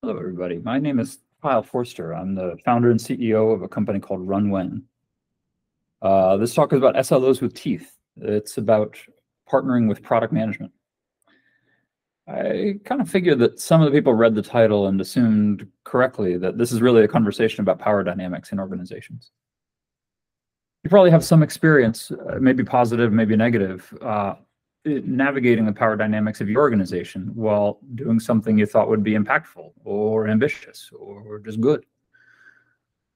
Hello, everybody. My name is Kyle Forster. I'm the founder and CEO of a company called RunWhen. This talk is about SLOs with teeth. It's about partnering with product management. I kind of figured that some of the people read the title and assumed correctly that this is really a conversation about power dynamics in organizations. You probably have some experience, maybe positive, maybe negative, navigating the power dynamics of your organization while doing something you thought would be impactful or ambitious or just good.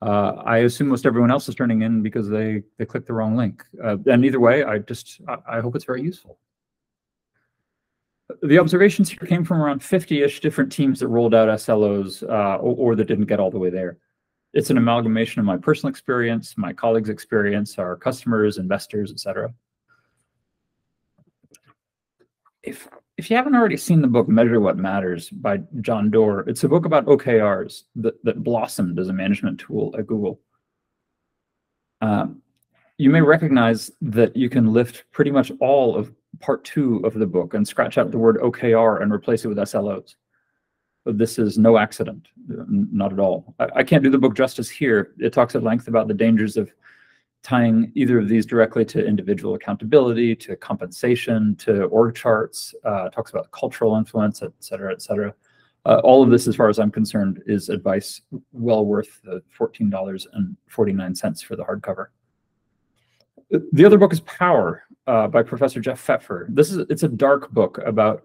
I assume most everyone else is turning in because they clicked the wrong link. And either way, I hope it's very useful. The observations here came from around 50-ish different teams that rolled out SLOs or that didn't get all the way there. It's an amalgamation of my personal experience, my colleagues' experience, our customers, investors, etc. If you haven't already seen the book Measure What Matters by John Doerr, it's a book about OKRs that blossomed as a management tool at Google. You may recognize that you can lift pretty much all of part 2 of the book and scratch out the word OKR and replace it with SLOs. But this is no accident, not at all. I can't do the book justice here. It talks at length about the dangers of tying either of these directly to individual accountability, to compensation, to org charts, talks about cultural influence, et cetera, et cetera. All of this, as far as I'm concerned, is advice well worth the $14.49 for the hardcover. The other book is Power by Professor Jeff Pfeffer. It's a dark book about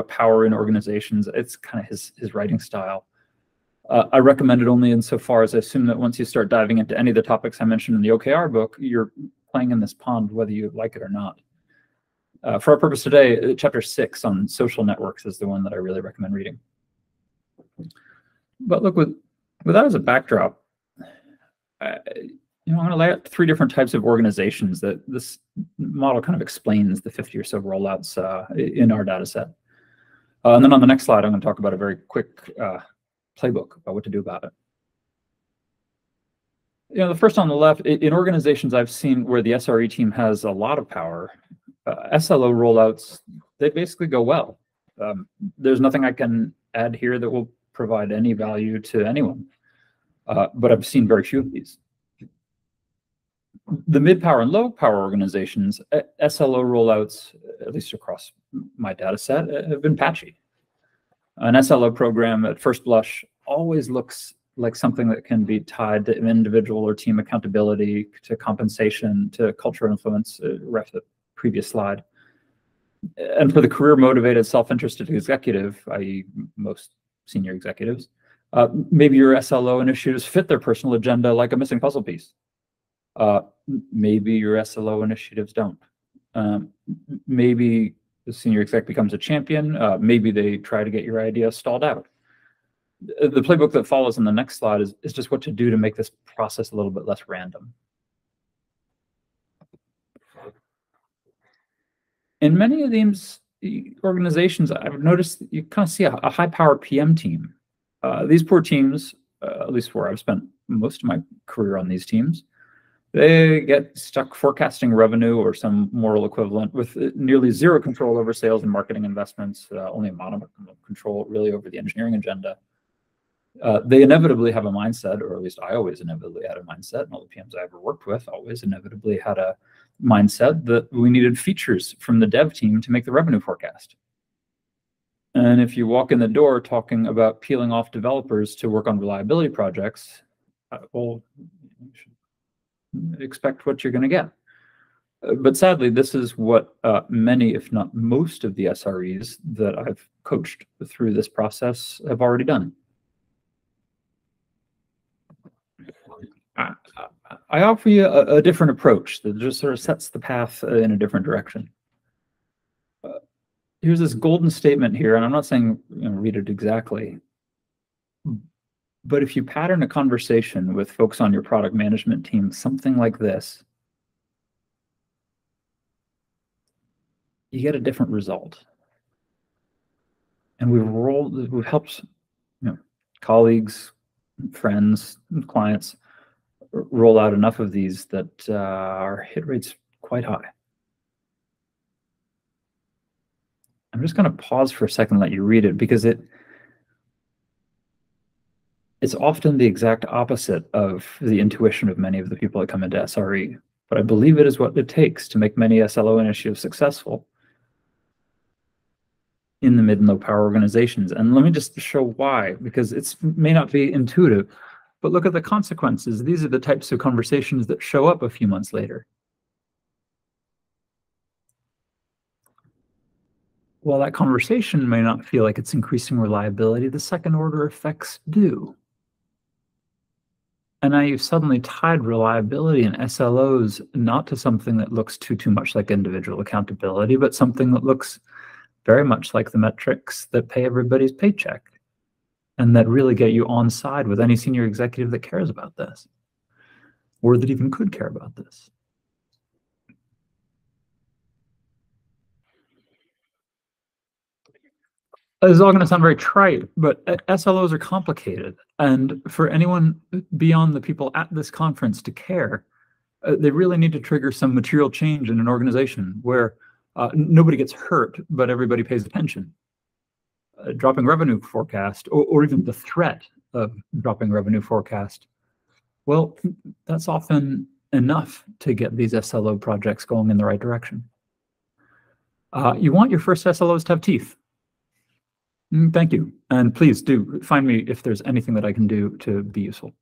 power in organizations. It's kind of his writing style. I recommend it only insofar as I assume that once you start diving into any of the topics I mentioned in the OKR book, you're playing in this pond whether you like it or not. For our purpose today, chapter 6 on social networks is the one that I really recommend reading. But look, with that as a backdrop, I'm going to lay out 3 different types of organizations that this model kind of explains the 50 or so rollouts in our data set. And then on the next slide, I'm going to talk about a very quick playbook about what to do about it. The first on the left, in organizations I've seen where the SRE team has a lot of power, SLO rollouts, they basically go well. There's nothing I can add here that will provide any value to anyone, but I've seen very few of these. The mid-power and low-power organizations, SLO rollouts, at least across my data set, have been patchy. An SLO program at first blush always looks like something that can be tied to individual or team accountability, to compensation, to cultural influence, ref the previous slide. And for the career-motivated, self-interested executive, i.e. most senior executives, maybe your SLO initiatives fit their personal agenda like a missing puzzle piece. Maybe your SLO initiatives don't. Maybe the senior exec becomes a champion. Maybe they try to get your idea stalled out. The playbook that follows on the next slide is just what to do to make this process a little bit less random. In many of these organizations, I've noticed you kind of see a high-power PM team. These poor teams, at least where I've spent most of my career on these teams, they get stuck forecasting revenue or some moral equivalent with nearly zero control over sales and marketing investments, only a modicum of control really over the engineering agenda. They inevitably have a mindset, or at least I always inevitably had a mindset, and all the PMs I ever worked with always inevitably had a mindset that we needed features from the dev team to make the revenue forecast. And if you walk in the door talking about peeling off developers to work on reliability projects, well, you should expect what you're going to get. But sadly, this is what many, if not most, of the SREs that I've coached through this process have already done. I offer you a different approach that just sort of sets the path in a different direction. Here's this golden statement here, and I'm not saying read it exactly. But if you pattern a conversation with folks on your product management team, something like this, you get a different result. And we've helped colleagues, friends, clients roll out enough of these that our hit rate's quite high. just going to pause for a second and let you read it, because it's often the exact opposite of the intuition of many of the people that come into SRE. But I believe it is what it takes to make many SLO initiatives successful in the mid and low power organizations. And let me just show why, because it may not be intuitive, but look at the consequences. These are the types of conversations that show up a few months later. While that conversation may not feel like it's increasing reliability, the second order effects do. And now you've suddenly tied reliability and SLOs not to something that looks too much like individual accountability, but something that looks very much like the metrics that pay everybody's paycheck and that really get you on side with any senior executive that cares about this, or that even could care about this. This is all going to sound very trite, but SLOs are complicated. And for anyone beyond the people at this conference to care, they really need to trigger some material change in an organization where nobody gets hurt, but everybody pays attention. Dropping revenue forecast, or even the threat of dropping revenue forecast, well, that's often enough to get these SLO projects going in the right direction. You want your first SLOs to have teeth. Thank you. And please do find me if there's anything that I can do to be useful.